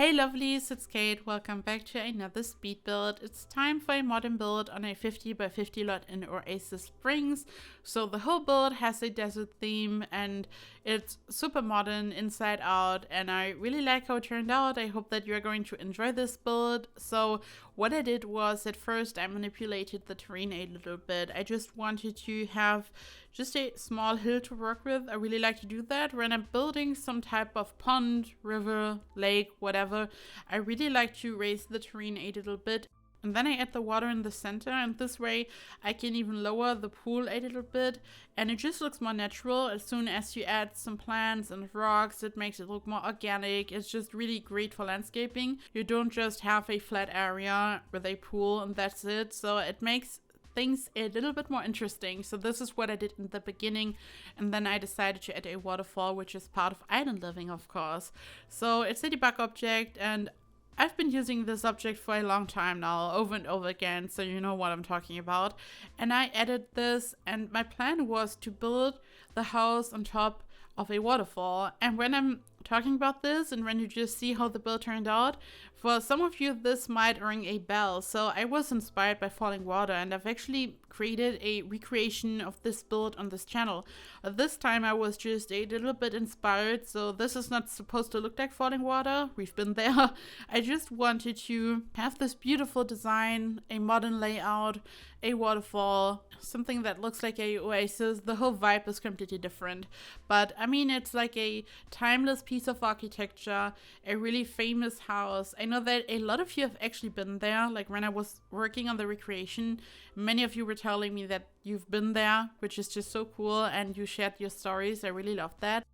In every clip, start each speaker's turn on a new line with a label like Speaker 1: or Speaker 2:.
Speaker 1: Hey lovelies, it's Kate. Welcome back to another speed build. It's time for a modern build on a 50 by 50 lot in Oasis Springs. So the whole build has a desert theme and it's super modern inside out, and I really like how it turned out. I hope that you're going to enjoy this build. So what I did was, at first I manipulated the terrain a little bit. I just wanted to have just a small hill to work with. I really like to do that when I'm building some type of pond, river, lake, whatever. I really like to raise the terrain a little bit. And then I add the water in the center, and this way I can even lower the pool a little bit, and it just looks more natural. As soon as you add some plants and rocks, it makes it look more organic. It's just really great for landscaping. You don't just have a flat area with a pool and that's it. So it makes things a little bit more interesting. So this is what I did in the beginning, and then I decided to add a waterfall, which is part of island living, of course. So it's a debug object, and I've been using this object for a long time now, over and over again, so you know what I'm talking about. And I added this, and my plan was to build the house on top of a waterfall. And when I'm talking about this, and when you just see how the build turned out, for some of you this might ring a bell. So I was inspired by falling water, and I've actually created a recreation of this build on this channel. This time I was just a little bit inspired, so this is not supposed to look like falling water. We've been there. I just wanted to have this beautiful design, a modern layout, a waterfall, something that looks like a oasis. The whole vibe is completely different, but I mean, it's like a timeless piece of architecture, a really famous house. I know that a lot of you have actually been there. Like when I was working on the recreation, many of you were telling me that you've been there, which is just so cool, and you shared your stories. I really love that.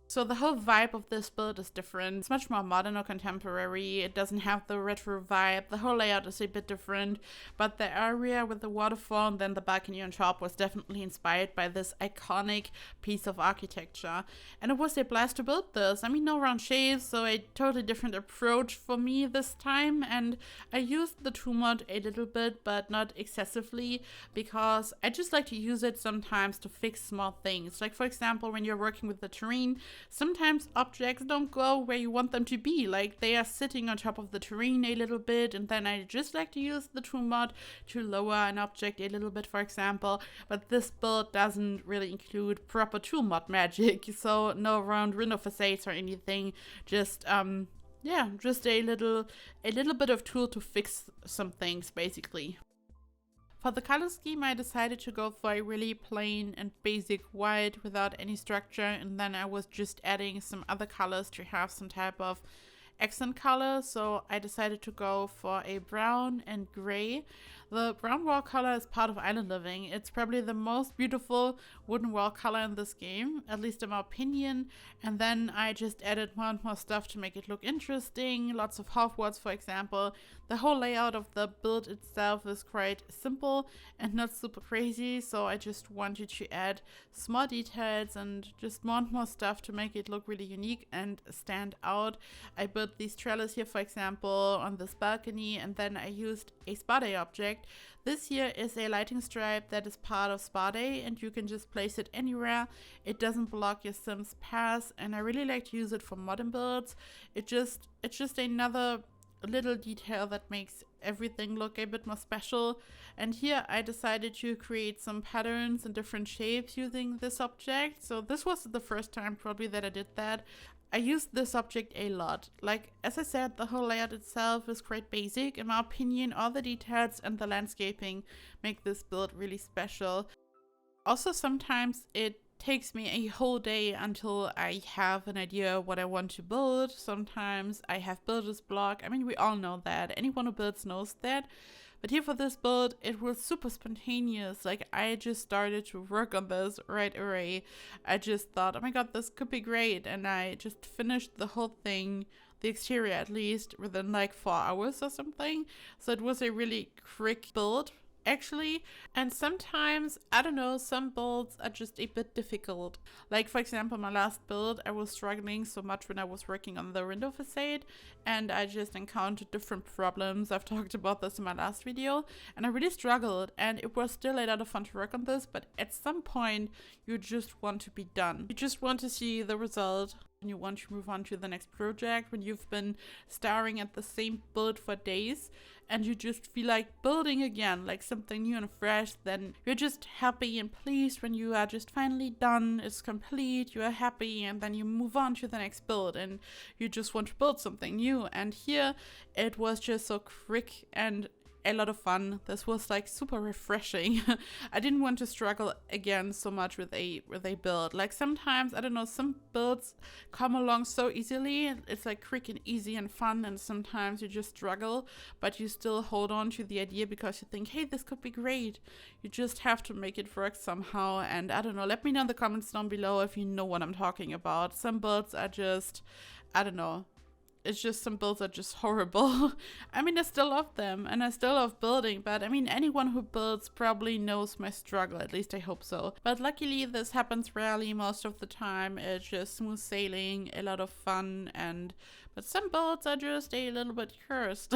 Speaker 1: So the whole vibe of this build is different. It's much more modern or contemporary. It doesn't have the retro vibe. The whole layout is a bit different, but the area with the waterfall and then the balcony on top was definitely inspired by this iconic piece of architecture. And it was a blast to build this. I mean, no round shapes, so a totally different approach for me this time. And I used the tool mod a little bit, but not excessively, because I just like to use it sometimes to fix small things. Like for example, when you're working with the terrain, sometimes objects don't go where you want them to be, like they are sitting on top of the terrain a little bit, and then I just like to use the tool mod to lower an object a little bit, for example. But this build doesn't really include proper tool mod magic, so no round window facades or anything, just yeah, just a little bit of tool to fix some things, basically. For the color scheme, I decided to go for a really plain and basic white without any structure, and then I was just adding some other colors to have some type of accent color. So I decided to go for a brown and gray. The brown wall color is part of island living. It's probably the most beautiful wooden wall color in this game, at least in my opinion. And then I just added more and more stuff to make it look interesting. Lots of half walls, for example. The whole layout of the build itself is quite simple and not super crazy, so I just wanted to add small details and just more and more stuff to make it look really unique and stand out. I built these trellis here, for example, on this balcony, and then I used a spa day object. This here is a lighting stripe that is part of Spa Day, and you can just place it anywhere. It doesn't block your Sims path, and I really like to use it for modern builds. It's just another little detail that makes everything look a bit more special. And here I decided to create some patterns and different shapes using this object. So this was the first time probably that I did that. I used this object a lot. Like, as I said, the whole layout itself is quite basic. In my opinion, all the details and the landscaping make this build really special. Also, sometimes it takes me a whole day until I have an idea what I want to build. Sometimes I have builder's block. I mean, we all know that. Anyone who builds knows that. But here for this build, it was super spontaneous. Like, I just started to work on this right away. I just thought, oh my god, this could be great. And I just finished the whole thing, the exterior at least, within like 4 hours or something. So it was a really quick build, actually. And sometimes, I don't know, some builds are just a bit difficult. Like for example, my last build, I was struggling so much when I was working on the window facade, and I just encountered different problems. I've talked about this in my last video, and I really struggled, and it was still a lot of fun to work on this, but at some point you just want to be done. You just want to see the result. you want to move on to the next project, when you've been staring at the same build for days and you just feel like building again, like something new and fresh, then you're just happy and pleased when you are just finally done, it's complete, you are happy, and then you move on to the next build and you just want to build something new. And here it was just so quick and a lot of fun. This was like super refreshing. I didn't want to struggle again so much with a build. Like sometimes, I don't know, some builds come along so easily. It's like quick and easy and fun, and sometimes you just struggle, but you still hold on to the idea because you think, hey, this could be great. You just have to make it work somehow. And I don't know, let me know in the comments down below if you know what I'm talking about. Some builds are just, I don't know, it's just some builds are just horrible. I mean, I still love them and I still love building, but I mean, anyone who builds probably knows my struggle, at least I hope so. But luckily this happens rarely. Most of the time it's just smooth sailing, a lot of fun, but some builds are just a little bit cursed.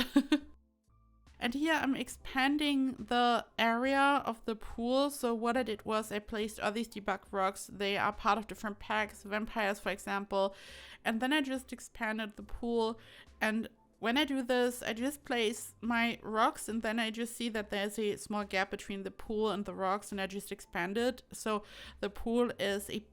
Speaker 1: And here I'm expanding the area of the pool. So what I did was I placed all these debug rocks. They are part of different packs, vampires for example. And then I just expanded the pool. And when I do this, I just place my rocks and then I just see that there's a small gap between the pool and the rocks, and I just expand it. So the pool is a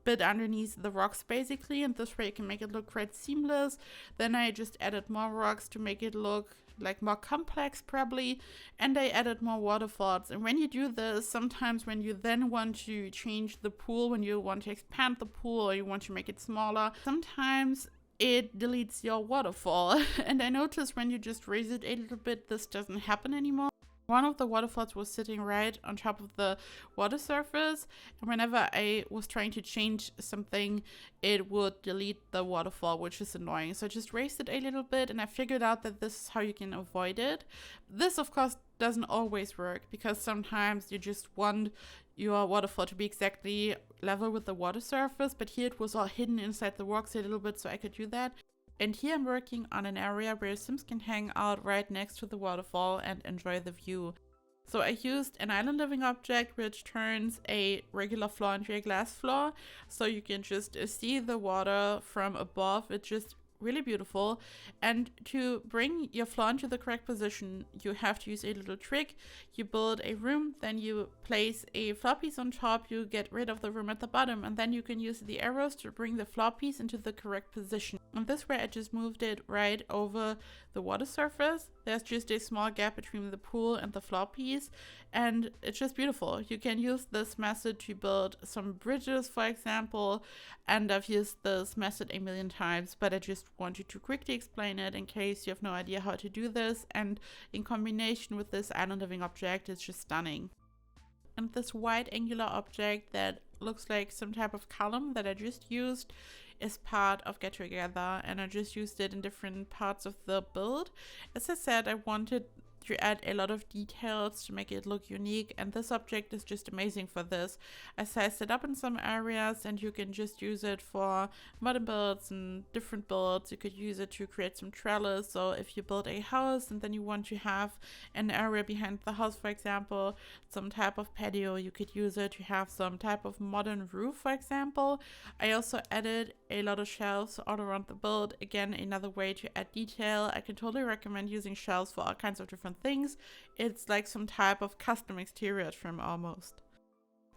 Speaker 1: bit underneath the rocks basically, and this way you can make it look quite seamless. Then I just added more rocks to make it look like more complex probably, and I added more waterfalls. And when you do this, sometimes when you then want to change the pool, when you want to expand the pool or you want to make it smaller, sometimes it deletes your waterfall. And I noticed when you just raise it a little bit, this doesn't happen anymore. One of the waterfalls was sitting right on top of the water surface, and whenever I was trying to change something, it would delete the waterfall, which is annoying. So I just raised it a little bit, and I figured out that this is how you can avoid it. This, of course, doesn't always work, because sometimes you just want your waterfall to be exactly level with the water surface, but here it was all hidden inside the rocks a little bit, so I could do that. And here I'm working on an area where Sims can hang out right next to the waterfall and enjoy the view. So I used an island living object which turns a regular floor into a glass floor, so you can just see the water from above. It's just really beautiful. And to bring your floor into the correct position, you have to use a little trick. You build a room, then you place a floor piece on top, you get rid of the room at the bottom, and then you can use the arrows to bring the floor piece into the correct position. And this way I just moved it right over the water surface. There's just a small gap between the pool and the floor piece, and it's just beautiful. You can use this method to build some bridges, for example, and I've used this method a million times, but I just wanted to quickly explain it in case you have no idea how to do this, and in combination with this island living object, it's just stunning. And this white angular object that looks like some type of column that I just used is part of Get Together, and I just used it in different parts of the build. As I said, I wanted to add a lot of details to make it look unique, and this object is just amazing for this. I sized it up in some areas, and you can just use it for modern builds and different builds. You could use it to create some trellis, so if you build a house and then you want to have an area behind the house, for example, some type of patio, you could use it to have some type of modern roof, for example. I also added a lot of shelves all around the build. Again, another way to add detail. I can totally recommend using shelves for all kinds of different things. It's like some type of custom exterior trim almost.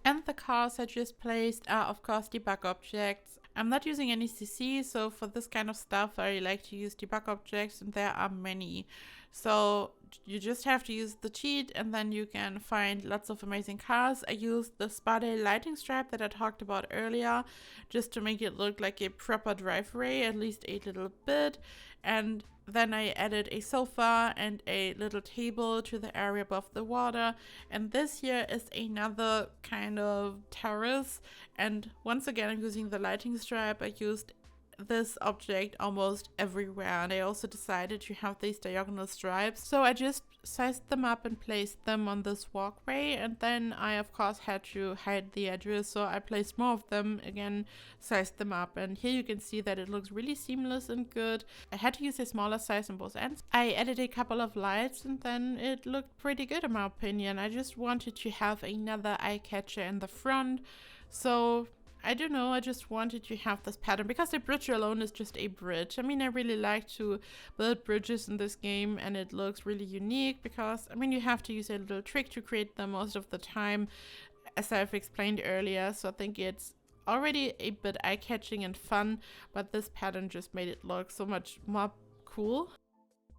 Speaker 1: And the cars I just placed are of course debug objects. I'm not using any CC, so for this kind of stuff I like to use debug objects, and there are many. So you just have to use the cheat and then you can find lots of amazing cars. I used the spa day lighting stripe that I talked about earlier just to make it look like a proper driveway, at least a little bit. And then I added a sofa and a little table to the area above the water. And this here is another kind of terrace. And once again, I'm using the lighting stripe. I used this object almost everywhere, and I also decided to have these diagonal stripes, so I just sized them up and placed them on this walkway. And then I of course had to hide the edges, so I placed more of them, again sized them up, and here you can see that it looks really seamless and good. I had to use a smaller size on both ends. I added a couple of lights and then it looked pretty good in my opinion. I just wanted to have another eye catcher in the front, so I don't know, I just wanted to have this pattern because the bridge alone is just a bridge. I mean, I really like to build bridges in this game, and it looks really unique because, I mean, you have to use a little trick to create them most of the time, as I've explained earlier. So I think it's already a bit eye-catching and fun, but this pattern just made it look so much more cool.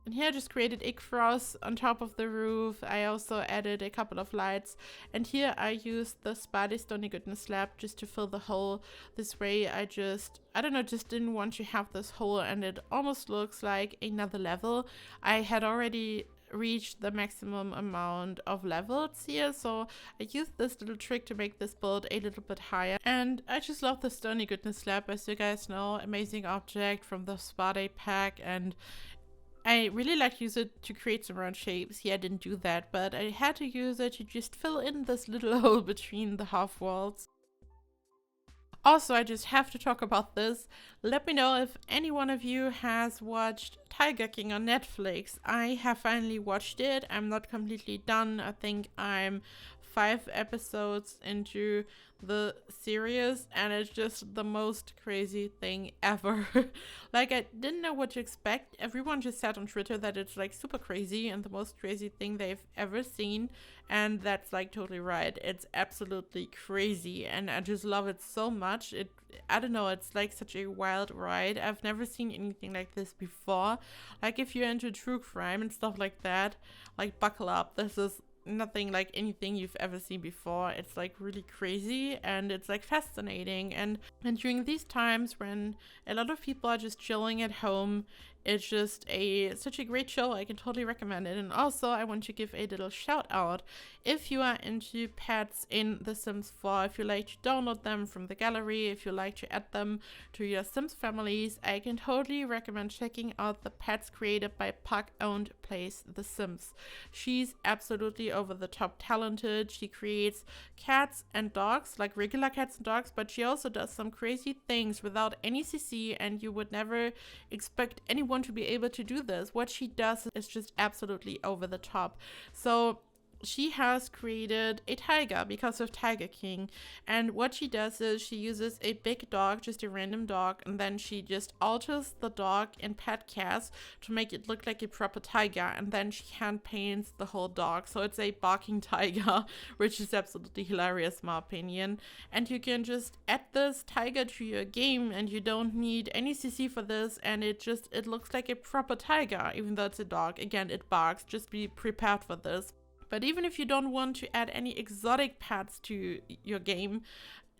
Speaker 1: And here I just created a cross on top of the roof. I also added a couple of lights. And here I used the Spotty Stony Goodness slab just to fill the hole. This way I don't know, just didn't want to have this hole, and it almost looks like another level. I had already reached the maximum amount of levels here, so I used this little trick to make this build a little bit higher. And I just love the Stony Goodness slab, as you guys know, amazing object from the Spotty pack, and I really like to use it to create some round shapes. Here I didn't do that, but I had to use it to just fill in this little hole between the half walls. Also, I just have to talk about this. Let me know if any one of you has watched Tiger King on Netflix. I have finally watched it. I'm not completely done. I think I'm 5 episodes into the series, and it's just the most crazy thing ever. Like, I didn't know what to expect. Everyone just said on Twitter that it's like super crazy and the most crazy thing they've ever seen, and that's like totally right. It's absolutely crazy, and I just love it so much. I don't know, it's like such a wild ride. I've never seen anything like this before. Like, if you're into true crime and stuff like that, like, buckle up. This is nothing like anything you've ever seen before. It's like really crazy, and it's like fascinating, and during these times when a lot of people are just chilling at home, it's just such a great show. I can totally recommend it. And also I want to give a little shout out if you are into pets in The Sims 4, if you like to download them from the gallery, if you like to add them to your Sims families, I can totally recommend checking out the pets created by PugOwned Plays The Sims. She's absolutely over the top talented. She creates cats and dogs, like regular cats and dogs, but she also does some crazy things without any CC, and you would never expect anyone to be able to do this. What she does is just absolutely over the top. So she has created a tiger because of Tiger King, and what she does is she uses a big dog, just a random dog, and then she just alters the dog in PetCast to make it look like a proper tiger, and then she hand paints the whole dog, so it's a barking tiger, which is absolutely hilarious in my opinion. And you can just add this tiger to your game, and you don't need any CC for this, and it looks like a proper tiger, even though it's a dog. Again, it barks, just be prepared for this. But even if you don't want to add any exotic pets to your game,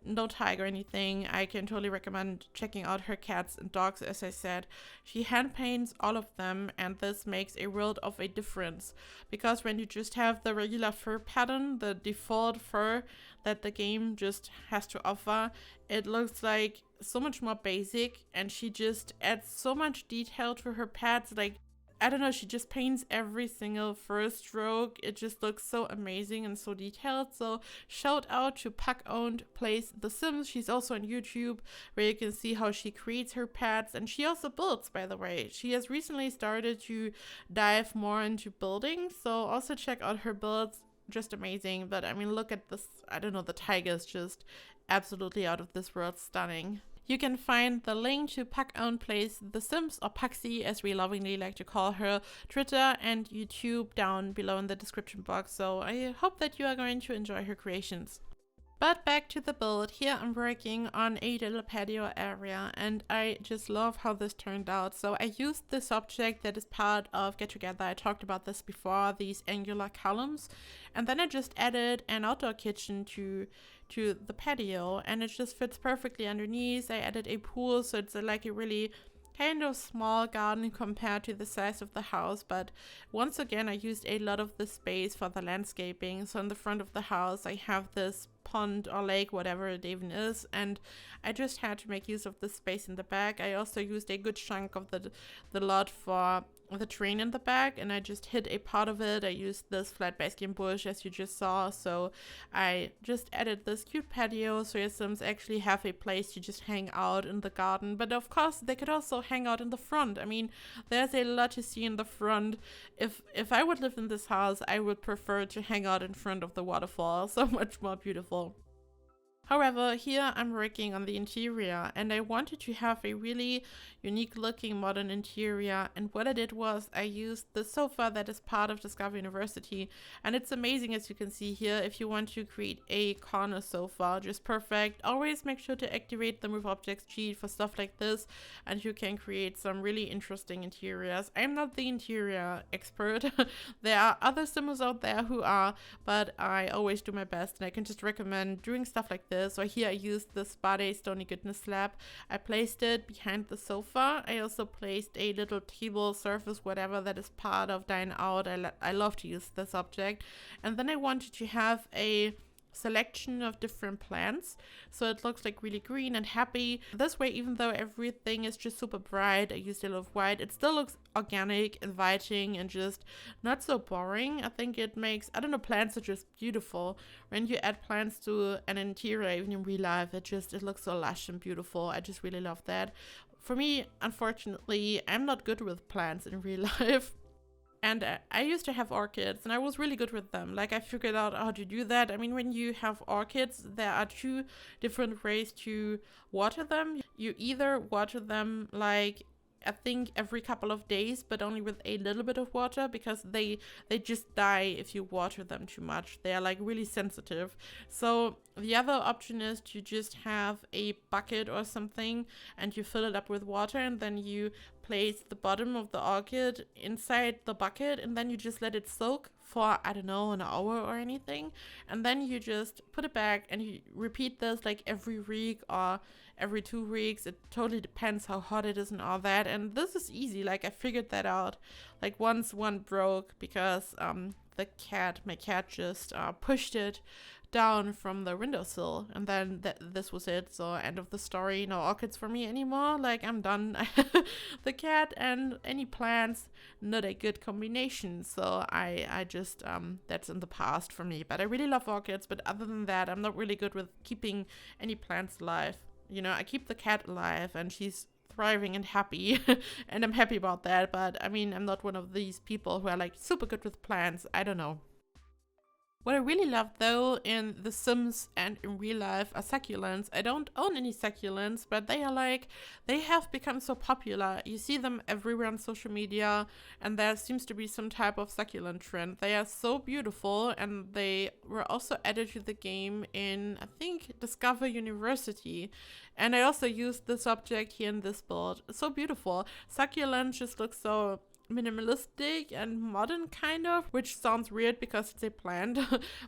Speaker 1: no tiger or anything, I can totally recommend checking out her cats and dogs. As I said, she hand paints all of them, and this makes a world of a difference, because when you just have the regular fur pattern, the default fur that the game just has to offer, it looks like so much more basic, and she just adds so much detail to her pets. Like, I don't know, she just paints every single fur stroke. It just looks so amazing and so detailed. So shout out to PugOwned Plays The Sims. She's also on YouTube, where you can see how she creates her pets, and she also builds, by the way. She has recently started to dive more into building, so also check out her builds. Just amazing. But I mean, look at this. I don't know, the tiger is just absolutely out of this world stunning. You can find the link to PugOwned Plays The Sims, or Pugsy as we lovingly like to call her, Twitter and YouTube down below in the description box, so I hope that you are going to enjoy her creations. But back to the build. Here I'm working on a little patio area, and I just love how this turned out. So I used this object that is part of Get Together. I talked about this before, these angular columns, and then I just added an outdoor kitchen to the patio, and it just fits perfectly underneath. I added a pool, so it's like a really kind of small garden compared to the size of the house, but once again I used a lot of the space for the landscaping. So in the front of the house I have this pond or lake, whatever it even is, and I just had to make use of the space in the back. I also used a good chunk of the lot for the terrain in the back, and I just hid a part of it. I used this flat basking bush, as you just saw, so I just added this cute patio so your Sims actually have a place to just hang out in the garden. But of course they could also hang out in the front. I mean, there's a lot to see in the front. If I would live in this house, I would prefer to hang out in front of the waterfall. So much more beautiful. However, here I'm working on the interior and I wanted to have a really unique looking modern interior, and what I did was I used the sofa that is part of Discover University, and it's amazing as you can see here. If you want to create a corner sofa, just perfect. Always make sure to activate the Move Objects cheat for stuff like this and you can create some really interesting interiors. I'm not the interior expert. There are other simmers out there who are, but I always do my best and I can just recommend doing stuff like this. So here I used the Spa Day Stony Goodness slab. I placed it behind the sofa. I also placed a little table surface, whatever, that is part of Dine Out. I love to use this object. And then I wanted to have a selection of different plants so it looks like really green and happy. This way, even though everything is just super bright, I used a lot of white, it still looks organic, inviting, and just not so boring. I think it makes, I don't know, plants are just beautiful. When you add plants to an interior, even in real life, it looks so lush and beautiful. I just really love that. For me, unfortunately, I'm not good with plants in real life. And I used to have orchids and I was really good with them. Like, I figured out how to do that. I mean, when you have orchids, there are two different ways to water them. You either water them like, I think every couple of days, but only with a little bit of water, because they just die if you water them too much. They are like really sensitive. So the other option is to just have a bucket or something and you fill it up with water and then you place the bottom of the orchid inside the bucket and then you just let it soak for, I don't know, an hour or anything, and then you just put it back and you repeat this like every week or every 2 weeks. It totally depends how hot it is and all that, and this is easy. Like, I figured that out. Like, once one broke because my cat just pushed it down from the windowsill, and then this was it. So end of the story. No orchids for me anymore. Like, I'm done. The cat and any plants, not a good combination. So I just that's in the past for me. But I really love orchids. But other than that, I'm not really good with keeping any plants alive. You know, I keep the cat alive and she's thriving and happy and I'm happy about that. But I mean, I'm not one of these people who are like super good with plants. I don't know. What I really love though in The Sims and in real life are succulents. I don't own any succulents, but they have become so popular. You see them everywhere on social media and there seems to be some type of succulent trend. They are so beautiful and they were also added to the game in, I think, Discover University. And I also used this object here in this build. It's so beautiful. Succulents just look so minimalistic and modern, kind of, which sounds weird because it's a plant.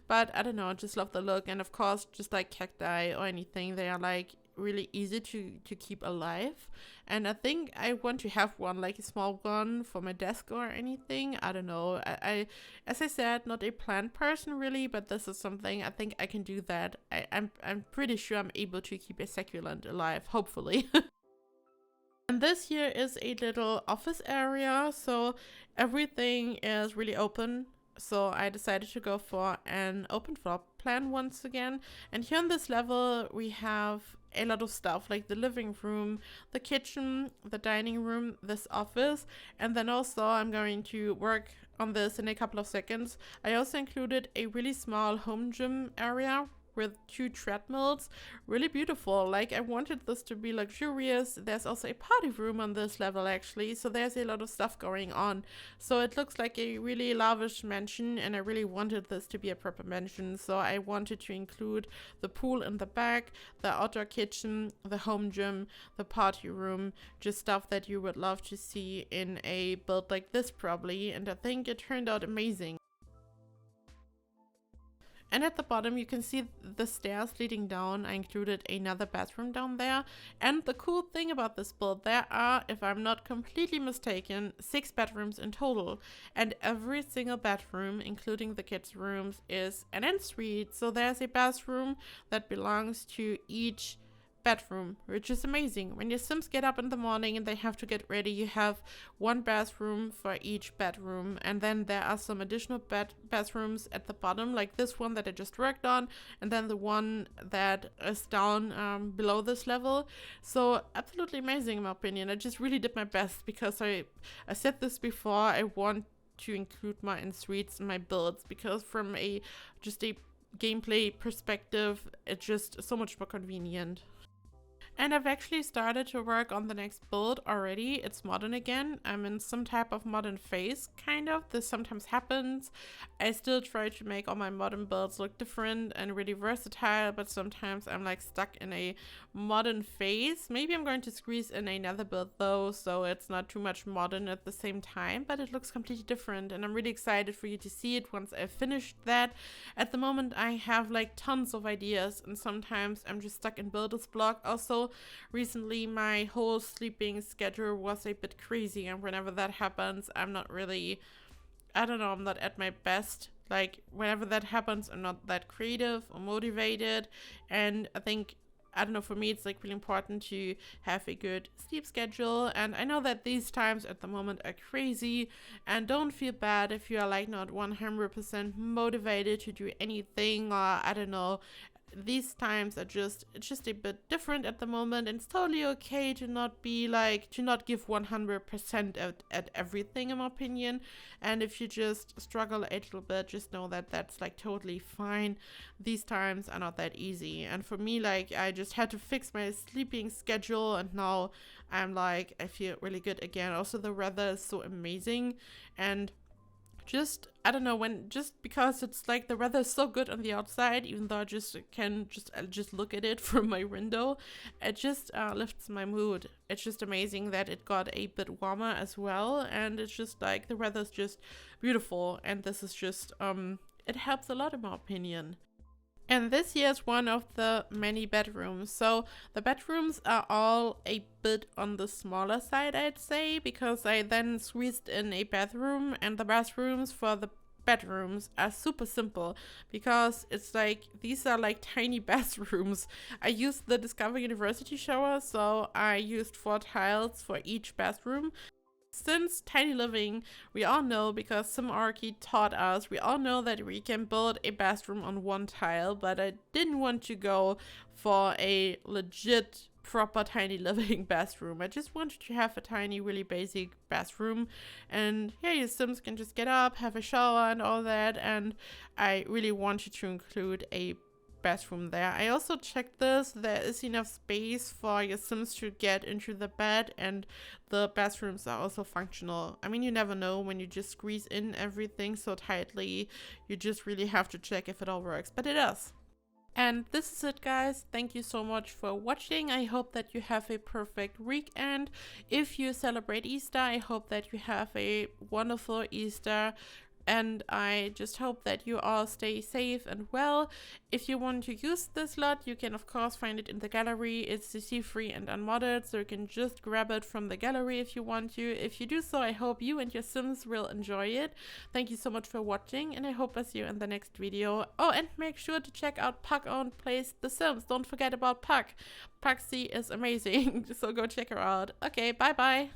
Speaker 1: But I don't know, I just love the look. And of course, just like cacti or anything, they are like really easy to keep alive. And I think I want to have one, like a small one for my desk or anything. I don't know. I as I said, not a plant person really, but this is something I think I can do that. I'm pretty sure I'm able to keep a succulent alive, hopefully. And this here is a little office area, so everything is really open. So I decided to go for an open floor plan once again. And here on this level, we have a lot of stuff like the living room, the kitchen, the dining room, this office. And then also I'm going to work on this in a couple of seconds. I also included a really small home gym area with 2 treadmills. Really beautiful. Like, I wanted this to be luxurious. There's also a party room on this level actually, so there's a lot of stuff going on. So it looks like a really lavish mansion and I really wanted this to be a proper mansion. So I wanted to include the pool in the back, the outdoor kitchen, the home gym, the party room, just stuff that you would love to see in a build like this probably, and I think it turned out amazing. And at the bottom you can see the stairs leading down. I included another bathroom down there. And the cool thing about this build, there are, if I'm not completely mistaken, 6 bedrooms in total. And every single bedroom, including the kids' rooms, is an ensuite. So there's a bathroom that belongs to each bedroom, which is amazing. When your Sims get up in the morning and they have to get ready, you have one bathroom for each bedroom, and then there are some additional bathrooms at the bottom, like this one that I just worked on, and then the one that is down below this level. So absolutely amazing in my opinion. I just really did my best because I said this before, I want to include my ensuites in my builds, because from just a gameplay perspective, it's just so much more convenient. And I've actually started to work on the next build already. It's modern again. I'm in some type of modern phase, kind of. This sometimes happens. I still try to make all my modern builds look different and really versatile, but sometimes I'm like stuck in a modern phase. Maybe I'm going to squeeze in another build though, so it's not too much modern at the same time, but it looks completely different, and I'm really excited for you to see it once I've finished that. At the moment I have like tons of ideas, and sometimes I'm just stuck in builder's block. Also, recently my whole sleeping schedule was a bit crazy, and whenever that happens, I'm not really, I don't know, I'm not at my best. Like whenever that happens, I'm not that creative or motivated, and I don't know, for me it's like really important to have a good sleep schedule. And I know that these times at the moment are crazy, and don't feel bad if you are like not 100% motivated to do anything, or I don't know, these times are just, it's just a bit different at the moment, and it's totally okay to not be like, to not give 100% at everything, in my opinion. And if you just struggle a little bit, just know that that's like totally fine. These times are not that easy, and for me, like, I just had to fix my sleeping schedule, and now I'm like, I feel really good again. Also, the weather is so amazing, and just, I don't know, just because it's like the weather is so good on the outside, even though I just look at it from my window, it just lifts my mood. It's just amazing that it got a bit warmer as well, and it's just like the weather's just beautiful, and this is just it helps a lot in my opinion. And this here is one of the many bedrooms. So the bedrooms are all a bit on the smaller side, I'd say, because I then squeezed in a bathroom, and the bathrooms for the bedrooms are super simple, because it's like, these are like tiny bathrooms. I used the Discover University shower, so I used 4 tiles for each bathroom. Since tiny living, we all know, because some Archie taught us, we all know that we can build a bathroom on 1 tile, but I didn't want to go for a legit proper tiny living bathroom. I just wanted to have a tiny, really basic bathroom, and yeah, your Sims can just get up, have a shower and all that, and I really wanted to include a bathroom there. I also checked this, there is enough space for your Sims to get into the bed, and the bathrooms are also functional. I mean, you never know when you just squeeze in everything so tightly. You just really have to check if it all works, but it does. And this is it, guys. Thank you so much for watching. I hope that you have a perfect weekend. If you celebrate Easter, I hope that you have a wonderful Easter. And I just hope that you all stay safe and well. If you want to use this lot, you can of course find it in the gallery. It's CC free and unmodded, so you can just grab it from the gallery if you want to. If you do so, I hope you and your Sims will enjoy it. Thank you so much for watching, and I hope I see you in the next video. Oh, and make sure to check out PugOwned Plays The Sims. Don't forget about Pug. Pugsy is amazing, so go check her out. Okay, bye bye.